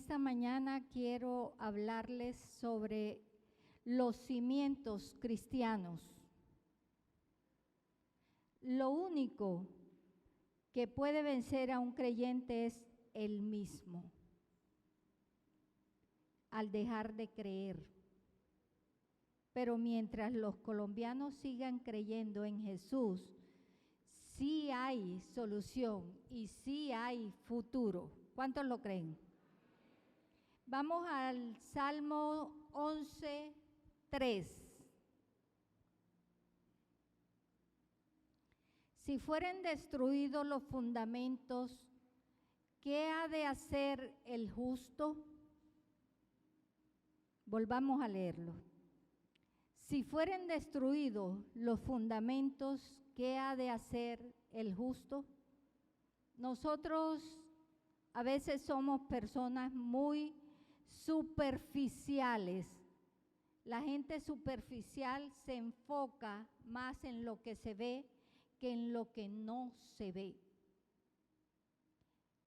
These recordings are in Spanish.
esta mañana quiero hablarles sobre los cimientos cristianos. Lo único que puede vencer a un creyente es él mismo, al dejar de creer. Pero mientras los colombianos sigan creyendo en Jesús, sí hay solución y sí hay futuro. ¿Cuántos lo creen? Vamos al Salmo 11:3. Si fueren destruidos los fundamentos, ¿qué ha de hacer el justo? Volvamos a leerlo. Si fueren destruidos los fundamentos, ¿qué ha de hacer el justo? Nosotros a veces somos personas muy superficiales. La gente superficial se enfoca más en lo que se ve que en lo que no se ve.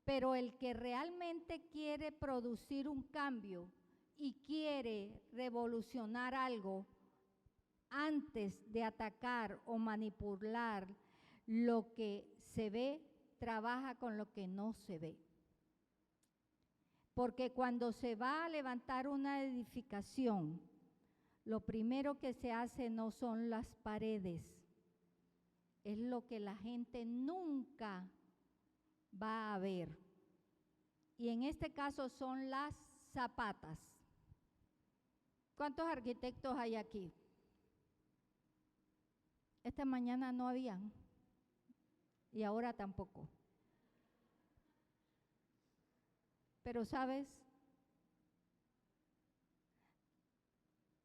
Pero el que realmente quiere producir un cambio y quiere revolucionar algo, antes de atacar o manipular lo que se ve, trabaja con lo que no se ve. Porque cuando se va a levantar una edificación, lo primero que se hace no son las paredes, es lo que la gente nunca va a ver. Y en este caso son las zapatas. ¿Cuántos arquitectos hay aquí? Esta mañana no habían y ahora tampoco. Pero sabes,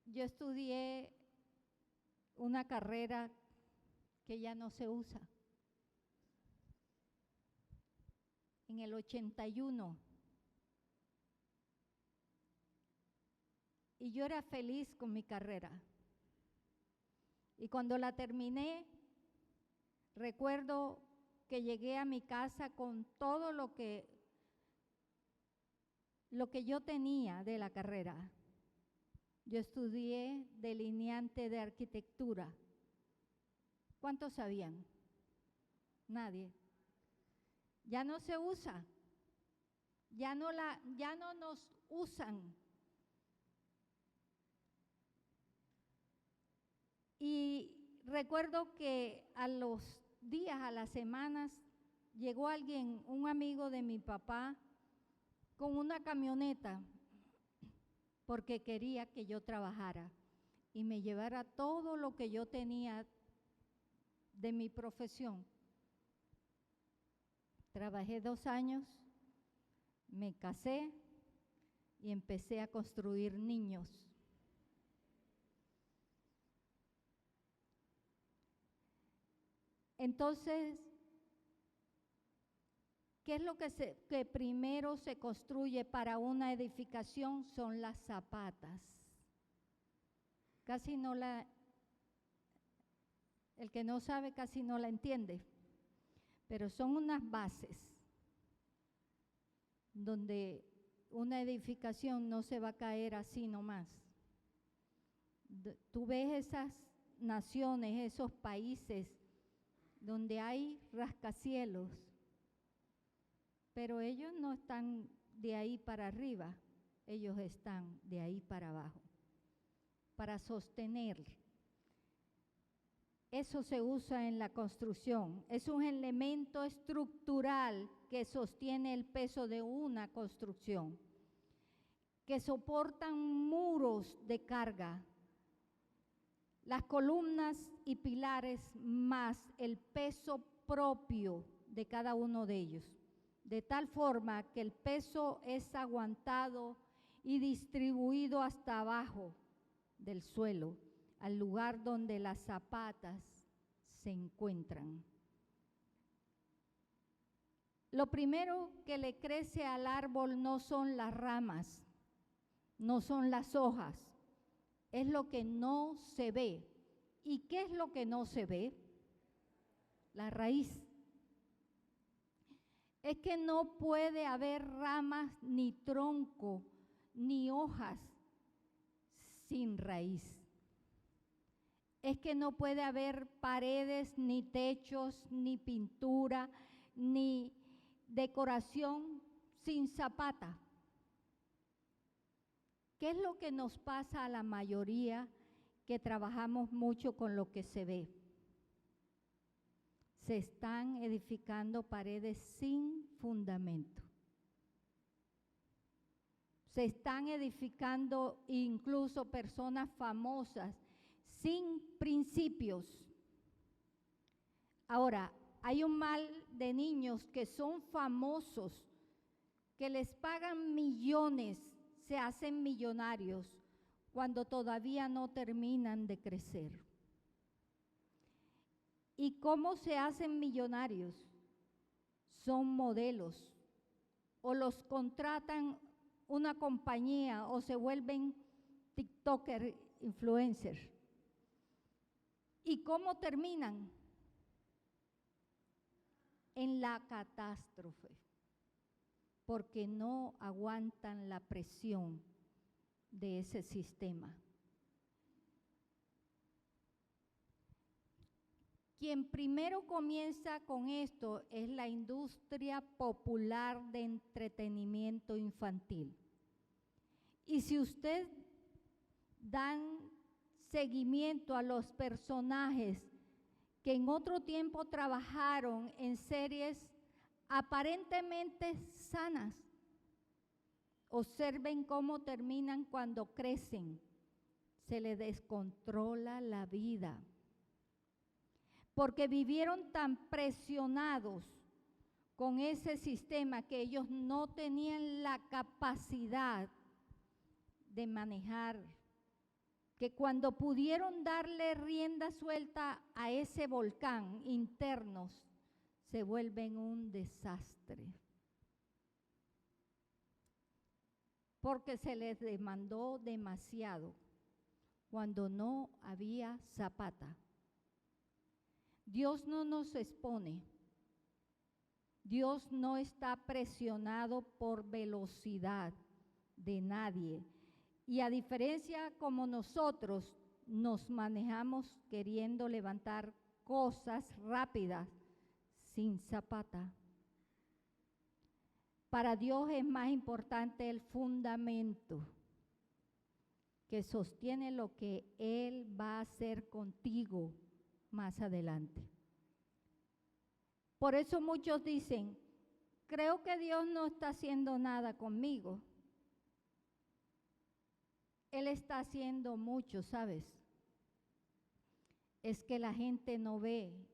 yo estudié una carrera que ya no se usa. En el 81. Y yo era feliz con mi carrera. Y cuando la terminé, recuerdo que llegué a mi casa con todo lo que yo tenía de la carrera. Yo estudié delineante de arquitectura. ¿Cuántos sabían? Nadie. Ya no se usa. Ya no nos usan. Y recuerdo que a los días, a las semanas, llegó alguien, un amigo de mi papá, con una camioneta, porque quería que yo trabajara y me llevara todo lo que yo tenía de mi profesión. Trabajé 2 años, me casé y empecé a construir niños. Entonces, ¿qué es lo que primero se construye para una edificación? Son las zapatas. Casi no el que no sabe casi no la entiende, pero son unas bases donde una edificación no se va a caer así nomás. Tú ves esas naciones, esos países donde hay rascacielos, pero ellos no están de ahí para arriba, ellos están de ahí para abajo, para sostener. Eso se usa en la construcción, es un elemento estructural que sostiene el peso de una construcción, que soportan muros de carga. Las columnas y pilares más el peso propio de cada uno de ellos, de tal forma que el peso es aguantado y distribuido hasta abajo del suelo, al lugar donde las zapatas se encuentran. Lo primero que le crece al árbol no son las ramas, no son las hojas, es lo que no se ve. ¿Y qué es lo que no se ve? La raíz. Es que no puede haber ramas, ni tronco, ni hojas sin raíz. Es que no puede haber paredes, ni techos, ni pintura, ni decoración sin zapata. ¿Qué es lo que nos pasa a la mayoría que trabajamos mucho con lo que se ve? Se están edificando paredes sin fundamento. Se están edificando incluso personas famosas sin principios. Ahora, hay un mal de niños que son famosos, que les pagan millones, se hacen millonarios, cuando todavía no terminan de crecer. ¿Y cómo se hacen millonarios? Son modelos, o los contratan una compañía, o se vuelven TikToker, influencers. ¿Y cómo terminan? En la catástrofe, porque no aguantan la presión de ese sistema. Quien primero comienza con esto es la industria popular de entretenimiento infantil. Y si usted dan seguimiento a los personajes que en otro tiempo trabajaron en series aparentemente sanas, observen cómo terminan cuando crecen. Se les descontrola la vida, porque vivieron tan presionados con ese sistema que ellos no tenían la capacidad de manejar, que cuando pudieron darle rienda suelta a ese volcán internos, se vuelven un desastre. Porque se les demandó demasiado cuando no había zapata. Dios no nos expone. Dios no está presionado por velocidad de nadie. Y a diferencia como nosotros nos manejamos queriendo levantar cosas rápidas sin zapata. Para Dios es más importante el fundamento que sostiene lo que Él va a hacer contigo más adelante. Por eso muchos dicen, creo que Dios no está haciendo nada conmigo. Él está haciendo mucho, ¿sabes? Es que la gente no ve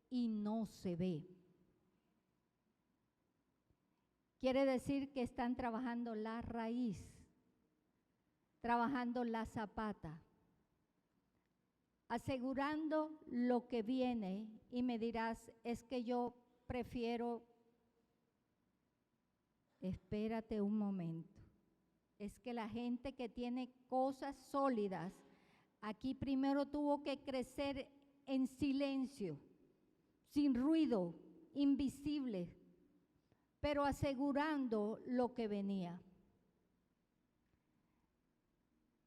y no se ve. Quiere decir que están trabajando la raíz, trabajando la zapata, asegurando lo que viene. Y me dirás, es que yo prefiero, espérate un momento. Es que la gente que tiene cosas sólidas, aquí primero tuvo que crecer en silencio, sin ruido, invisible, pero asegurando lo que venía.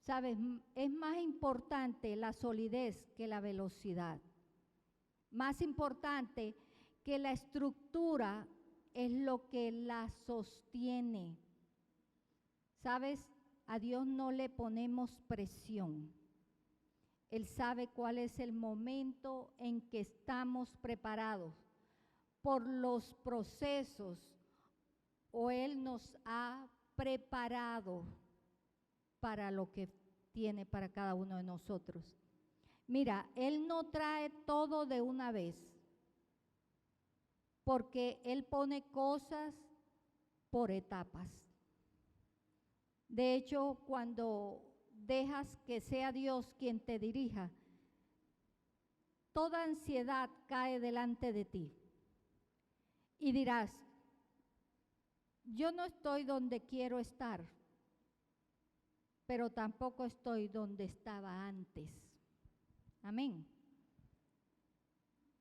¿Sabes? Es más importante la solidez que la velocidad. Más importante que la estructura es lo que la sostiene. ¿Sabes? A Dios no le ponemos presión. Él sabe cuál es el momento en que estamos preparados por los procesos, o Él nos ha preparado para lo que tiene para cada uno de nosotros. Mira, Él no trae todo de una vez, porque Él pone cosas por etapas. De hecho, cuando dejas que sea Dios quien te dirija, toda ansiedad cae delante de ti. Y dirás, yo no estoy donde quiero estar, pero tampoco estoy donde estaba antes. Amén.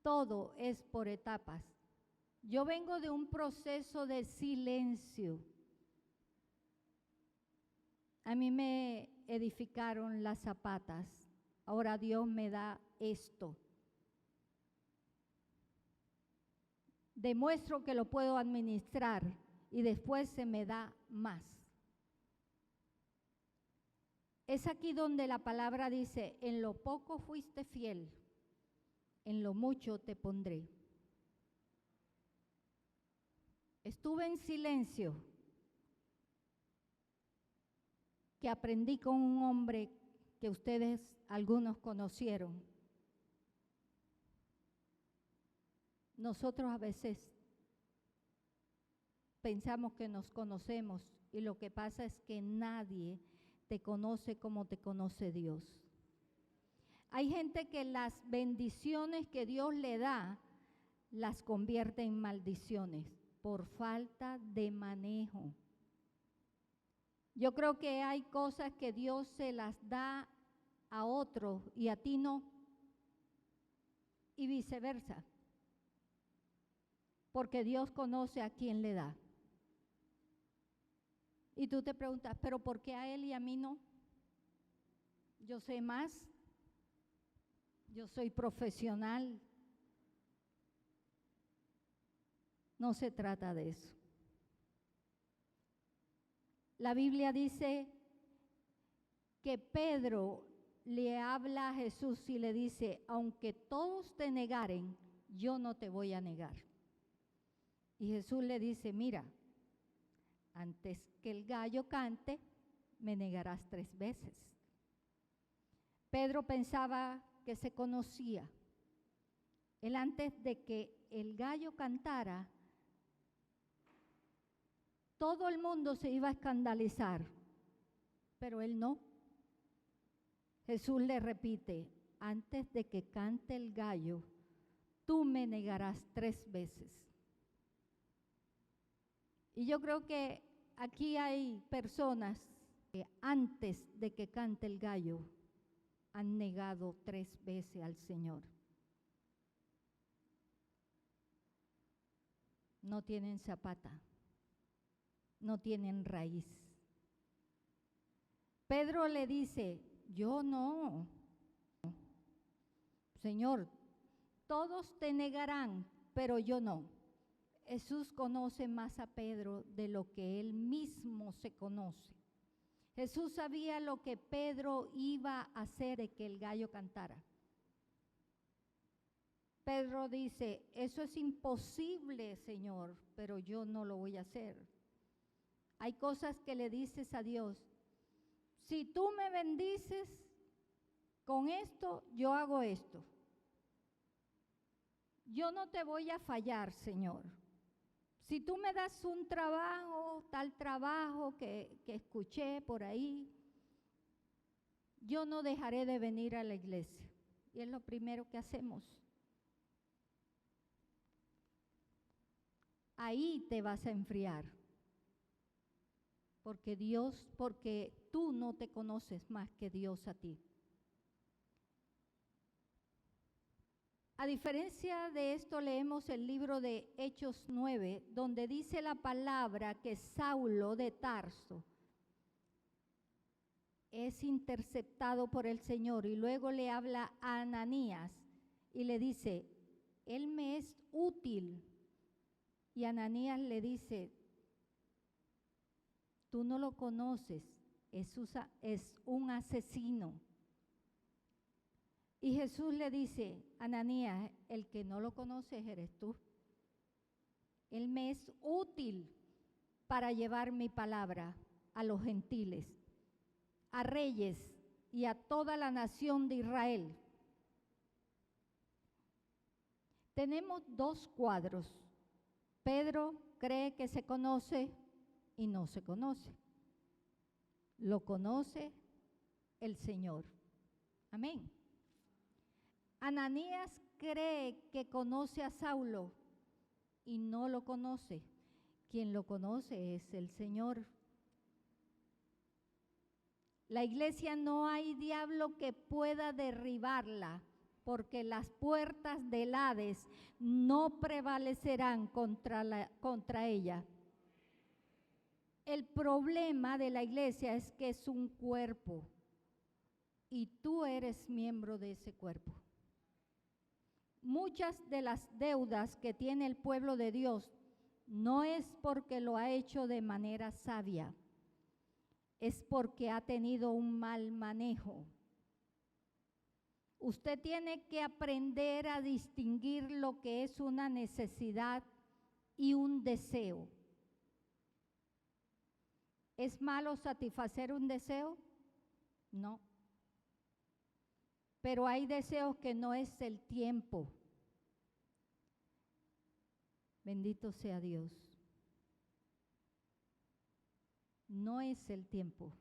Todo es por etapas. Yo vengo de un proceso de silencio. A mí me edificaron las zapatas. Ahora Dios me da esto. Demuestro que lo puedo administrar y después se me da más. Es aquí donde la palabra dice, en lo poco fuiste fiel, en lo mucho te pondré. Estuve en silencio, que aprendí con un hombre que ustedes algunos conocieron. Nosotros a veces pensamos que nos conocemos y lo que pasa es que nadie te conoce como te conoce Dios. Hay gente que las bendiciones que Dios le da las convierte en maldiciones por falta de manejo. Yo creo que hay cosas que Dios se las da a otros y a ti no, y viceversa, porque Dios conoce a quién le da. Y tú te preguntas, ¿pero por qué a él y a mí no? Yo sé más, yo soy profesional. No se trata de eso. La Biblia dice que Pedro le habla a Jesús y le dice, aunque todos te negaren, yo no te voy a negar. Y Jesús le dice, mira, antes que el gallo cante, me negarás 3 veces. Pedro pensaba que se conocía. Él antes de que el gallo cantara, todo el mundo se iba a escandalizar, pero él no. Jesús le repite, antes de que cante el gallo, tú me negarás 3 veces. Y yo creo que aquí hay personas que antes de que cante el gallo han negado 3 veces al Señor. No tienen zapata, no tienen raíz. Pedro le dice, yo no, Señor, todos te negarán, pero yo no. Jesús conoce más a Pedro de lo que él mismo se conoce. Jesús sabía lo que Pedro iba a hacer de que el gallo cantara. Pedro dice, eso es imposible, Señor, pero yo no lo voy a hacer. Hay cosas que le dices a Dios, si tú me bendices con esto, yo hago esto. Yo no te voy a fallar, Señor. Si tú me das un trabajo, tal trabajo que escuché por ahí, yo no dejaré de venir a la iglesia. Y es lo primero que hacemos. Ahí te vas a enfriar. Porque tú no te conoces más que Dios a ti. A diferencia de esto, leemos el libro de Hechos 9, donde dice la palabra que Saulo de Tarso es interceptado por el Señor y luego le habla a Ananías y le dice, él me es útil. Y Ananías le dice, tú no lo conoces, es un asesino. Y Jesús le dice, Ananías, el que no lo conoces eres tú. Él me es útil para llevar mi palabra a los gentiles, a reyes y a toda la nación de Israel. Tenemos 2 cuadros. Pedro cree que se conoce y no se conoce. Lo conoce el Señor. Amén. Ananías cree que conoce a Saulo y no lo conoce. Quien lo conoce es el Señor. La iglesia no hay diablo que pueda derribarla, porque las puertas del Hades no prevalecerán contra ella. El problema de la iglesia es que es un cuerpo y tú eres miembro de ese cuerpo. Muchas de las deudas que tiene el pueblo de Dios no es porque lo ha hecho de manera sabia, es porque ha tenido un mal manejo. Usted tiene que aprender a distinguir lo que es una necesidad y un deseo. ¿Es malo satisfacer un deseo? No. Pero hay deseos que no es el tiempo. Bendito sea Dios. No es el tiempo.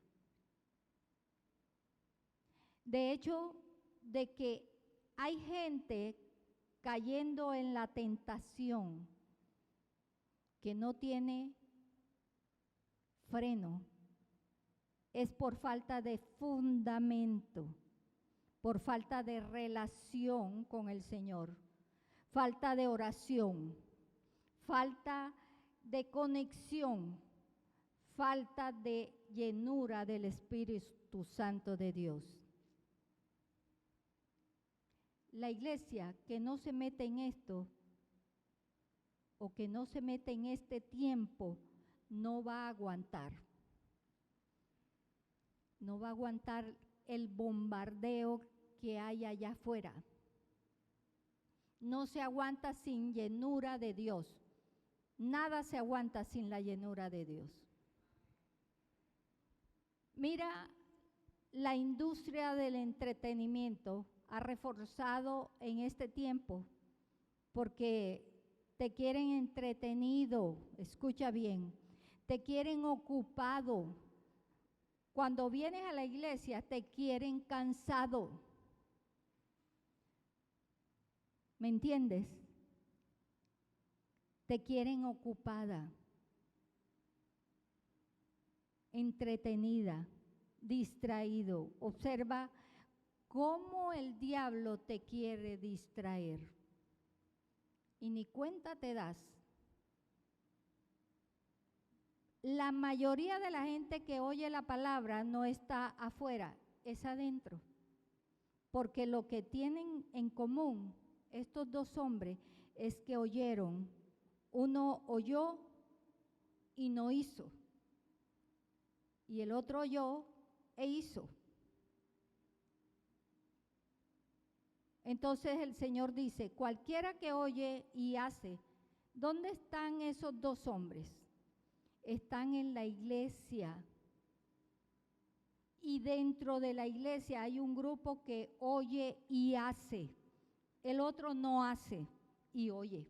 De hecho, de que hay gente cayendo en la tentación que no tiene freno, es por falta de fundamento, por falta de relación con el Señor, falta de oración, falta de conexión, falta de llenura del Espíritu Santo de Dios. La iglesia que no se mete en esto o que no se mete en este tiempo no va a aguantar. No va a aguantar el bombardeo que hay allá afuera. No se aguanta sin llenura de Dios. Nada se aguanta sin la llenura de Dios. Mira, la industria del entretenimiento ha reforzado en este tiempo porque te quieren entretenido, escucha bien, te quieren ocupado. Cuando vienes a la iglesia te quieren cansado. ¿Me entiendes? Te quieren ocupada, entretenida, distraído. Observa cómo el diablo te quiere distraer. Y ni cuenta te das. La mayoría de la gente que oye la palabra no está afuera, es adentro. Porque lo que tienen en común estos dos hombres es que oyeron. Uno oyó y no hizo. Y el otro oyó e hizo. Entonces el Señor dice, cualquiera que oye y hace, ¿dónde están esos dos hombres? Están en la iglesia. Y dentro de la iglesia hay un grupo que oye y hace. El otro no hace y oye.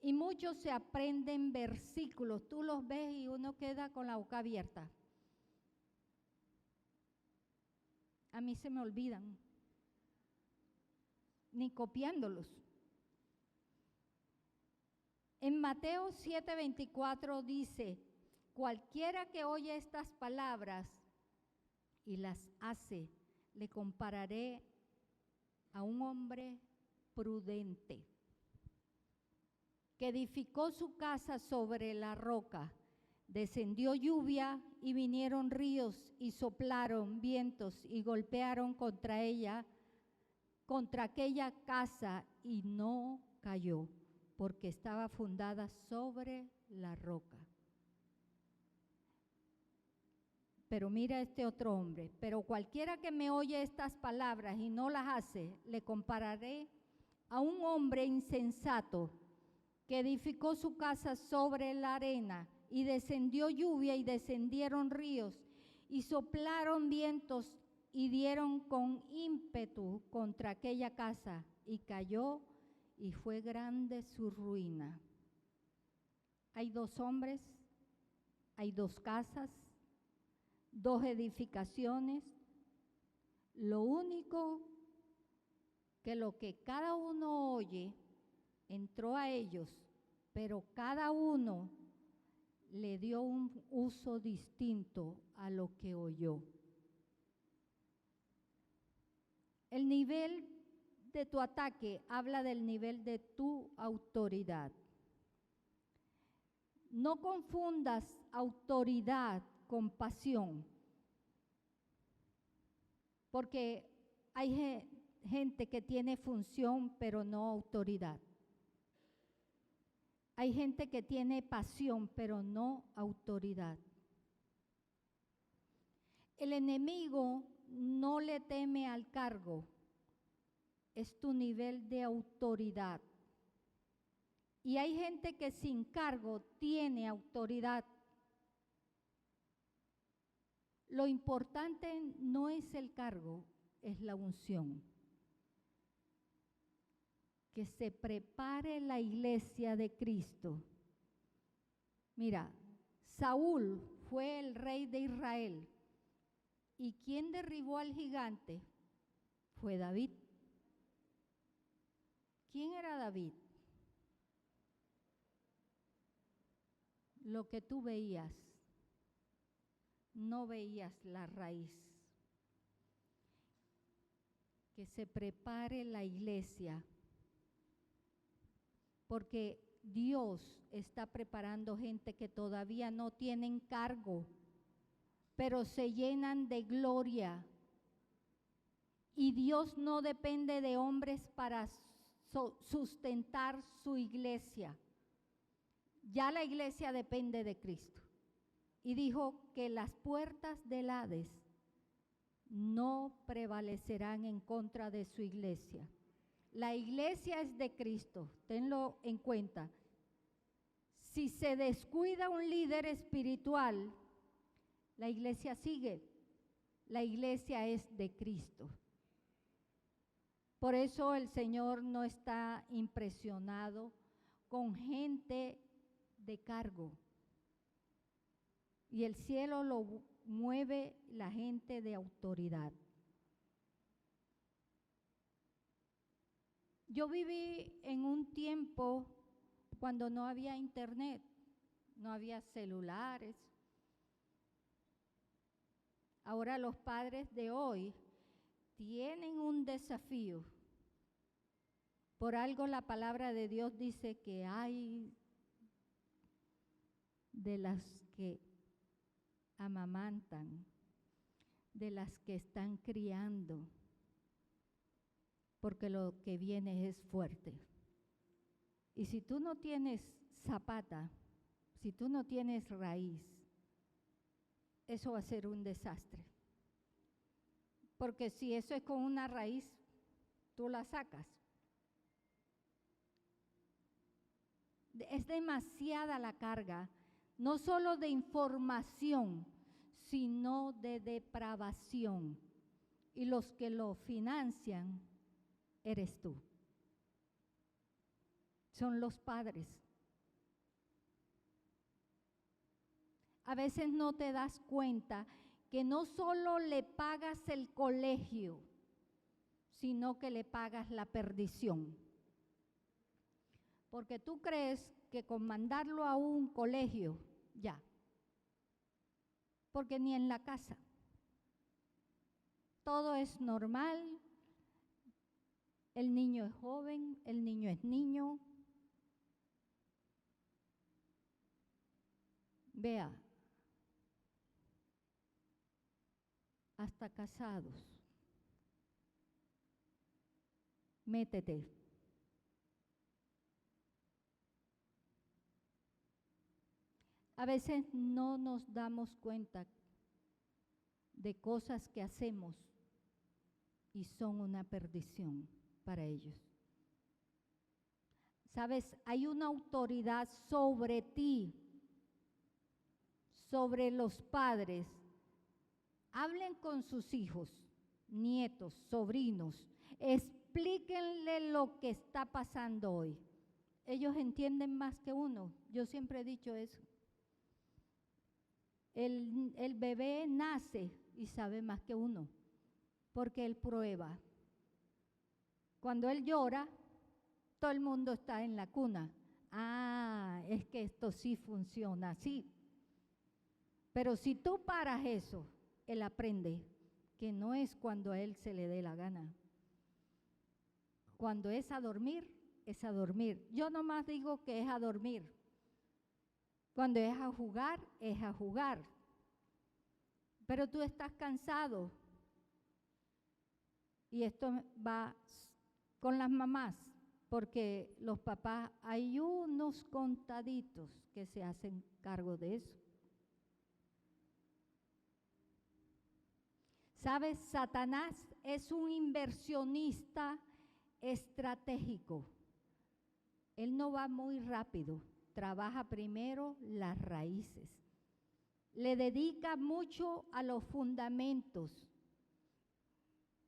Y muchos se aprenden versículos. Tú los ves y uno queda con la boca abierta. A mí se me olvidan. Ni copiándolos. En Mateo 7:24 dice, cualquiera que oye estas palabras y las hace, le compararé a un hombre prudente que edificó su casa sobre la roca. Descendió lluvia y vinieron ríos y soplaron vientos y golpearon contra ella, contra aquella casa, y no cayó, porque estaba fundada sobre la roca. Pero mira este otro hombre, pero cualquiera que me oye estas palabras y no las hace, le compararé a un hombre insensato que edificó su casa sobre la arena, y descendió lluvia y descendieron ríos y soplaron vientos y dieron con ímpetu contra aquella casa, y cayó, y fue grande su ruina. Hay dos hombres, hay dos casas, dos edificaciones. Lo único que lo que cada uno oye entró a ellos, pero cada uno le dio un uso distinto a lo que oyó. El nivel de tu ataque habla del nivel de tu autoridad. No confundas autoridad con pasión, porque hay gente que tiene función pero no autoridad. Hay gente que tiene pasión pero no autoridad. El enemigo no le teme al cargo, es tu nivel de autoridad. Y hay gente que sin cargo tiene autoridad. Lo importante no es el cargo, es la unción. Que se prepare la iglesia de Cristo. Mira, Saúl fue el rey de Israel. ¿Y quién derribó al gigante? Fue David. ¿Quién era David? Lo que tú veías, no veías la raíz. Que se prepare la iglesia, porque Dios está preparando gente que todavía no tienen cargo, pero se llenan de gloria. Y Dios no depende de hombres para sustentar su iglesia. Ya la iglesia depende de Cristo. Y dijo que las puertas del Hades no prevalecerán en contra de su iglesia. La iglesia es de Cristo, tenlo en cuenta. Si se descuida un líder espiritual, la iglesia sigue. La iglesia es de Cristo. Por eso el Señor no está impresionado con gente de cargo. Y el cielo lo mueve la gente de autoridad. Yo viví en un tiempo cuando no había internet, no había celulares. Ahora los padres de hoy tienen un desafío. Por algo la palabra de Dios dice que hay de las que amamantan, de las que están criando, porque lo que viene es fuerte. Y si tú no tienes zapata, si tú no tienes raíz, eso va a ser un desastre. Porque si eso es con una raíz, tú la sacas. Es demasiada la carga, no solo de información, sino de depravación. Y los que lo financian eres tú. Son los padres. A veces no te das cuenta que no solo le pagas el colegio, sino que le pagas la perdición. Porque tú crees que con mandarlo a un colegio, ya. Porque ni en la casa. Todo es normal. El niño es joven, el niño es niño. Vea, hasta casados. Métete. A veces no nos damos cuenta de cosas que hacemos y son una perdición para ellos. Sabes, hay una autoridad sobre ti, sobre los padres. Hablen con sus hijos, nietos, sobrinos, explíquenle lo que está pasando hoy. Ellos entienden más que uno. Yo siempre he dicho eso. El bebé nace y sabe más que uno, porque él prueba. Cuando él llora, todo el mundo está en la cuna. Ah, es que esto sí funciona así. Pero si tú paras eso, él aprende que no es cuando a él se le dé la gana. Cuando es a dormir, es a dormir. Yo nomás digo que es a dormir. Cuando es a jugar, es a jugar. Pero tú estás cansado. Y esto va con las mamás, porque los papás, hay unos contaditos que se hacen cargo de eso. ¿Sabes? Satanás es un inversionista estratégico. Él no va muy rápido, trabaja primero las raíces. Le dedica mucho a los fundamentos,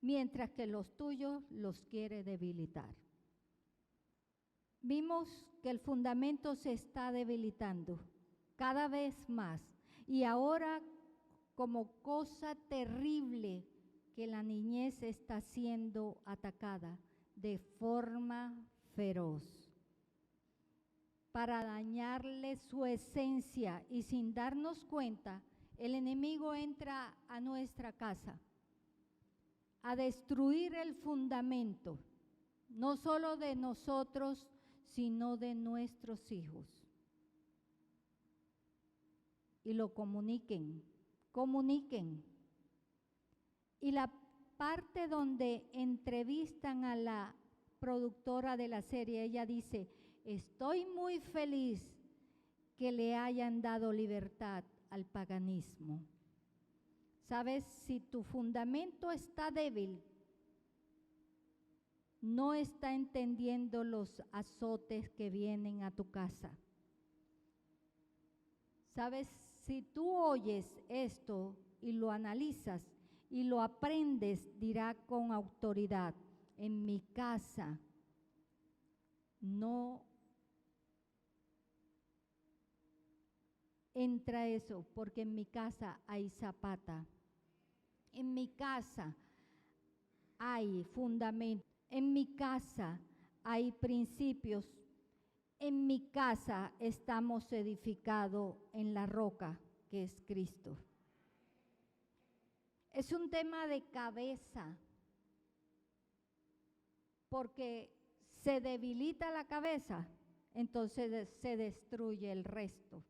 mientras que los tuyos los quiere debilitar. Vimos que el fundamento se está debilitando cada vez más y ahora como cosa terrible que la niñez está siendo atacada de forma feroz para dañarle su esencia, y sin darnos cuenta, el enemigo entra a nuestra casa a destruir el fundamento, no solo de nosotros, sino de nuestros hijos. Y lo comuniquen. Y la parte donde entrevistan a la productora de la serie, ella dice, estoy muy feliz que le hayan dado libertad al paganismo. ¿Sabes? Si tu fundamento está débil, no está entendiendo los azotes que vienen a tu casa. ¿Sabes? Si tú oyes esto y lo analizas y lo aprendes, dirá con autoridad, en mi casa no entra eso, porque en mi casa hay zapata. En mi casa hay fundamento. En mi casa hay principios. En mi casa estamos edificados en la roca que es Cristo. Es un tema de cabeza, porque se debilita la cabeza, entonces se destruye el resto.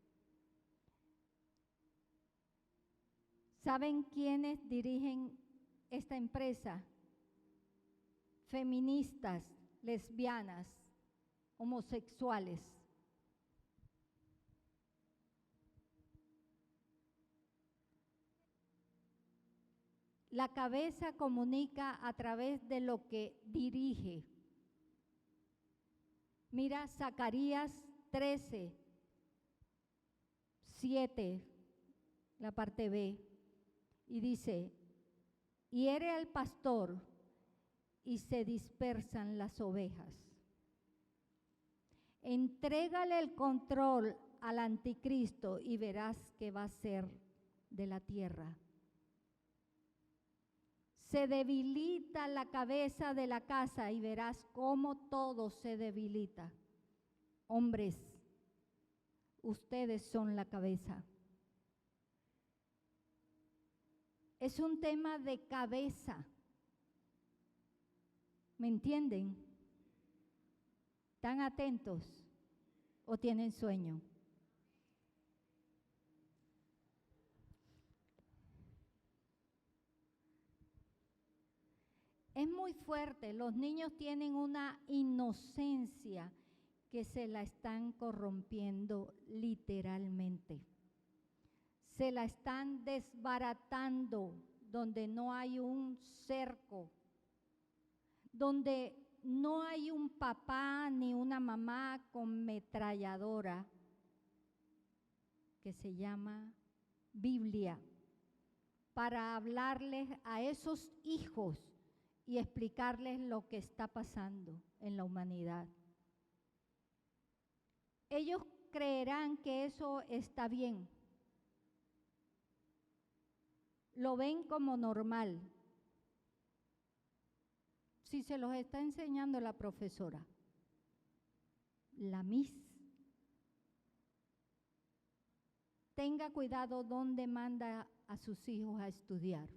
¿Saben quiénes dirigen esta empresa? Feministas, lesbianas, homosexuales. La cabeza comunica a través de lo que dirige. Mira Zacarías 13, 7, la parte B, y dice, hiere al pastor y se dispersan las ovejas. Entrégale el control al anticristo y verás que va a ser de la tierra. Se debilita la cabeza de la casa y verás cómo todo se debilita. Hombres, ustedes son la cabeza. Es un tema de cabeza. ¿Me entienden? ¿Están atentos o tienen sueño? Es muy fuerte. Los niños tienen una inocencia que se la están corrompiendo literalmente. Se la están desbaratando donde no hay un cerco, donde no hay un papá ni una mamá con metralladora, que se llama Biblia, para hablarles a esos hijos y explicarles lo que está pasando en la humanidad. Ellos creerán que eso está bien. Lo ven como normal. Si se los está enseñando la profesora, la Miss. Tenga cuidado dónde manda a sus hijos a estudiar.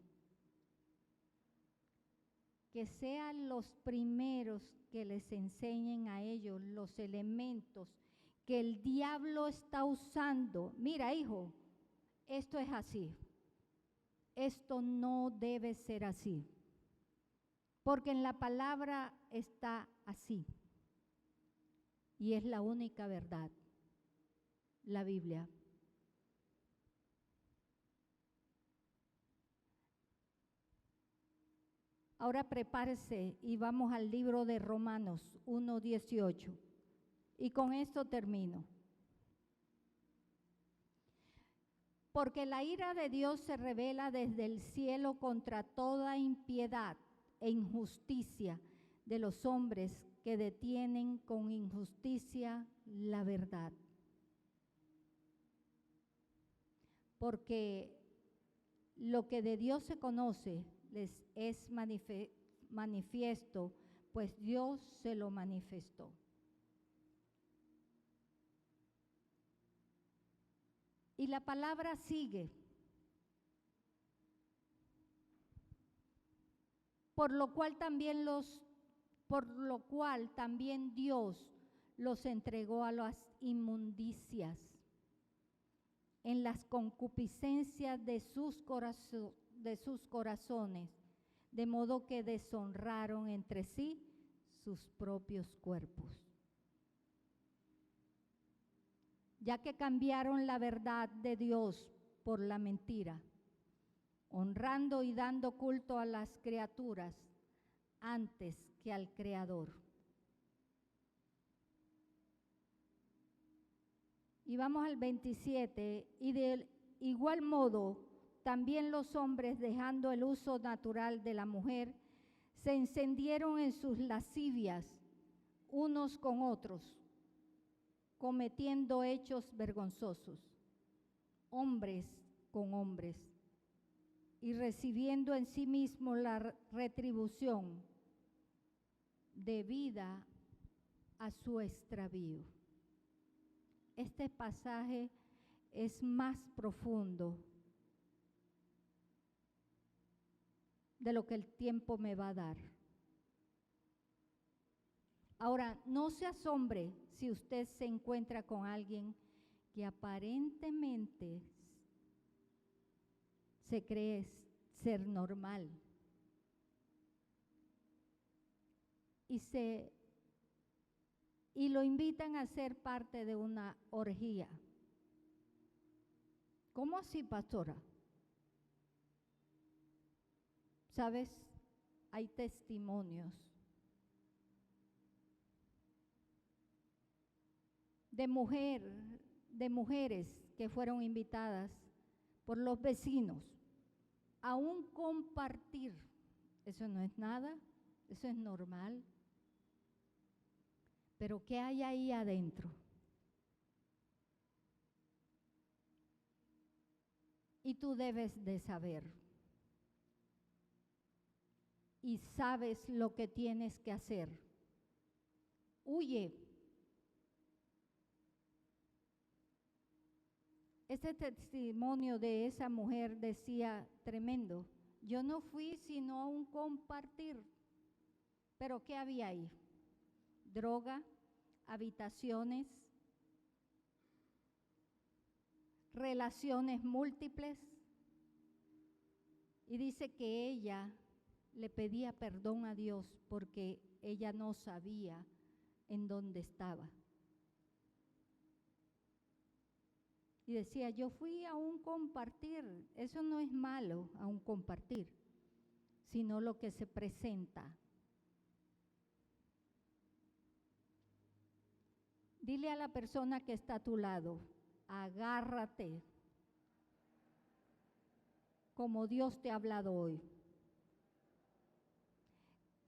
que sean los primeros que les enseñen a ellos los elementos que el diablo está usando. Mira, hijo, esto es así. Esto no debe ser así. Porque en la palabra está así. Y es la única verdad, la Biblia. Ahora prepárese y vamos al libro de Romanos 1:18. Y con esto termino. Porque la ira de Dios se revela desde el cielo contra toda impiedad e injusticia de los hombres que detienen con injusticia la verdad. Porque lo que de Dios se conoce les es manifiesto, pues Dios se lo manifestó. Y la palabra sigue. Por lo cual también Dios los entregó a las inmundicias en las concupiscencias de sus corazones, de modo que deshonraron entre sí sus propios cuerpos. Ya que cambiaron la verdad de Dios por la mentira, honrando y dando culto a las criaturas antes que al Creador. Y vamos al 27, y de igual modo también los hombres, dejando el uso natural de la mujer, se encendieron en sus lascivias unos con otros, cometiendo hechos vergonzosos, hombres con hombres, y recibiendo en sí mismo la retribución debida a su extravío. Este pasaje es más profundo de lo que el tiempo me va a dar. Ahora, no se asombre si usted se encuentra con alguien que aparentemente se cree ser normal y lo invitan a ser parte de una orgía. ¿Cómo así, pastora? ¿Sabes? Hay testimonios de mujeres que fueron invitadas por los vecinos a un compartir. Eso no es nada, eso es normal. Pero ¿qué hay ahí adentro? Y tú debes de saber. Y sabes lo que tienes que hacer. Huye. Este testimonio de esa mujer decía tremendo. Yo no fui sino a un compartir. ¿Pero qué había ahí? Droga, habitaciones, relaciones múltiples. Y dice que ella le pedía perdón a Dios porque ella no sabía en dónde estaba. Y decía, yo fui a un compartir. Eso no es malo, a un compartir, sino lo que se presenta. Dile a la persona que está a tu lado, agárrate, como Dios te ha hablado hoy.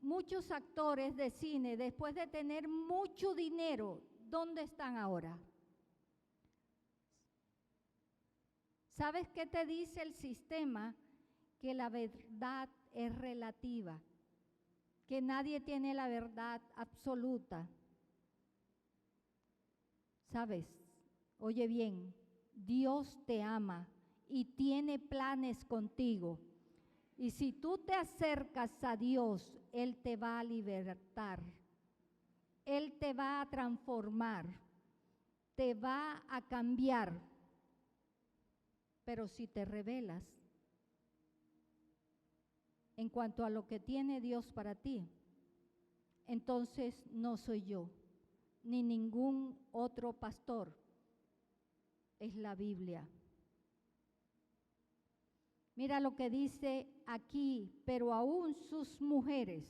Muchos actores de cine, después de tener mucho dinero, ¿dónde están ahora? ¿Sabes qué te dice el sistema? Que la verdad es relativa, que nadie tiene la verdad absoluta. ¿Sabes? Oye bien, Dios te ama y tiene planes contigo. Y si tú te acercas a Dios, Él te va a libertar, Él te va a transformar, te va a cambiar. Pero si te rebelas en cuanto a lo que tiene Dios para ti, entonces no soy yo, ni ningún otro pastor, es la Biblia. Mira lo que dice aquí, pero aún sus mujeres,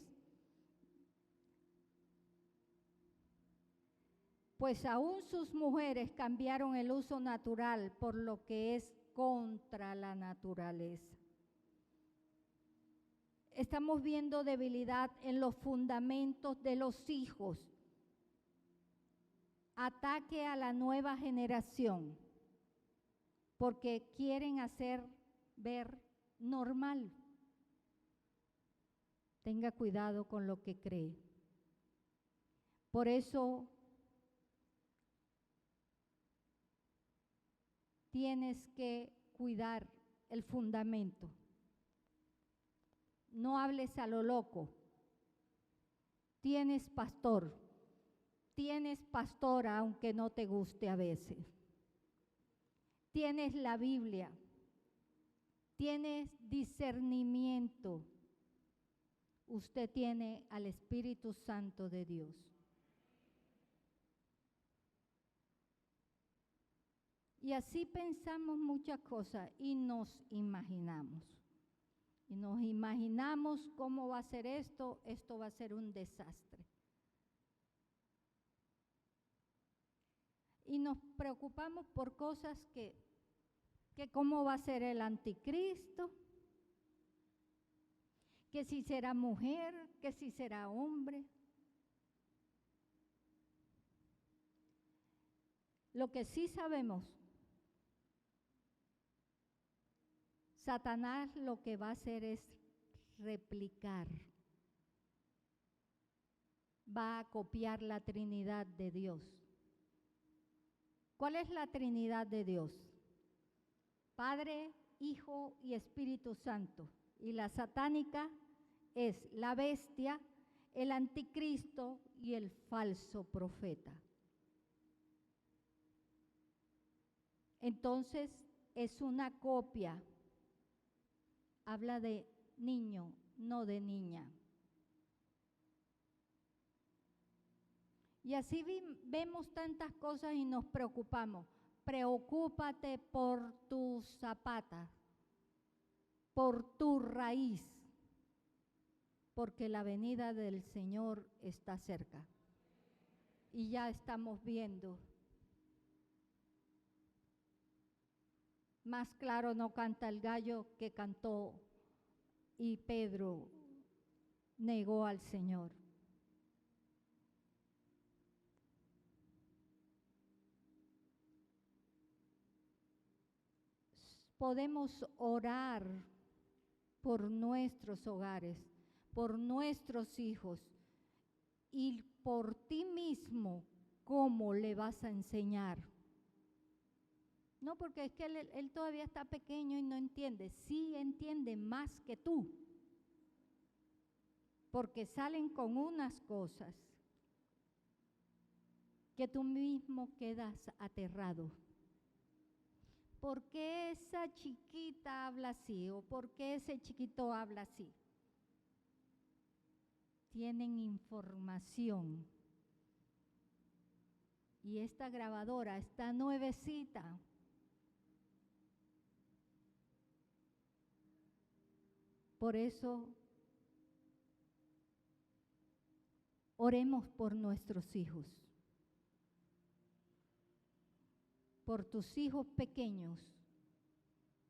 pues aún sus mujeres cambiaron el uso natural por lo que es contra la naturaleza. Estamos viendo debilidad en los fundamentos de los hijos, ataque a la nueva generación, porque quieren hacer ver normal. Tenga cuidado con lo que cree. Por eso tienes que cuidar el fundamento. No hables a lo loco. Tienes pastor. Tienes pastora, aunque no te guste a veces. Tienes la Biblia. Tienes discernimiento. Usted tiene al Espíritu Santo de Dios. Y así pensamos muchas cosas y nos imaginamos. Y nos imaginamos cómo va a ser esto va a ser un desastre. Y nos preocupamos por cosas que cómo va a ser el anticristo, que si será mujer, que si será hombre. Lo que sí sabemos, Satanás lo que va a hacer es replicar, va a copiar la Trinidad de Dios. ¿Cuál es la Trinidad de Dios? Padre, Hijo y Espíritu Santo. Y la satánica es la bestia, el anticristo y el falso profeta. Entonces es una copia. Habla de niño, no de niña. Y así vemos tantas cosas y nos preocupamos. Preocúpate por tus zapatas, por tu raíz, porque la venida del Señor está cerca. Y ya estamos viendo. Más claro no canta el gallo que cantó y Pedro negó al Señor. Podemos orar por nuestros hogares, por nuestros hijos y por ti mismo, ¿cómo le vas a enseñar? No, porque es que él todavía está pequeño y no entiende. Sí entiende más que tú, porque salen con unas cosas que tú mismo quedas aterrado. ¿Por qué esa chiquita habla así? ¿O por qué ese chiquito habla así? Tienen información. Y esta grabadora está nuevecita. Por eso, oremos por nuestros hijos. Por tus hijos pequeños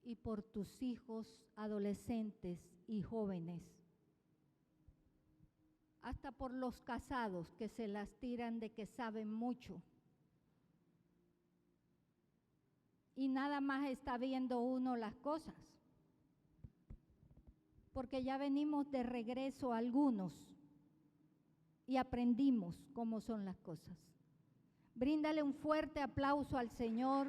y por tus hijos adolescentes y jóvenes. Hasta por los casados que se las tiran de que saben mucho. Y nada más está viendo uno las cosas. Porque ya venimos de regreso algunos y aprendimos cómo son las cosas. Bríndale un fuerte aplauso al Señor.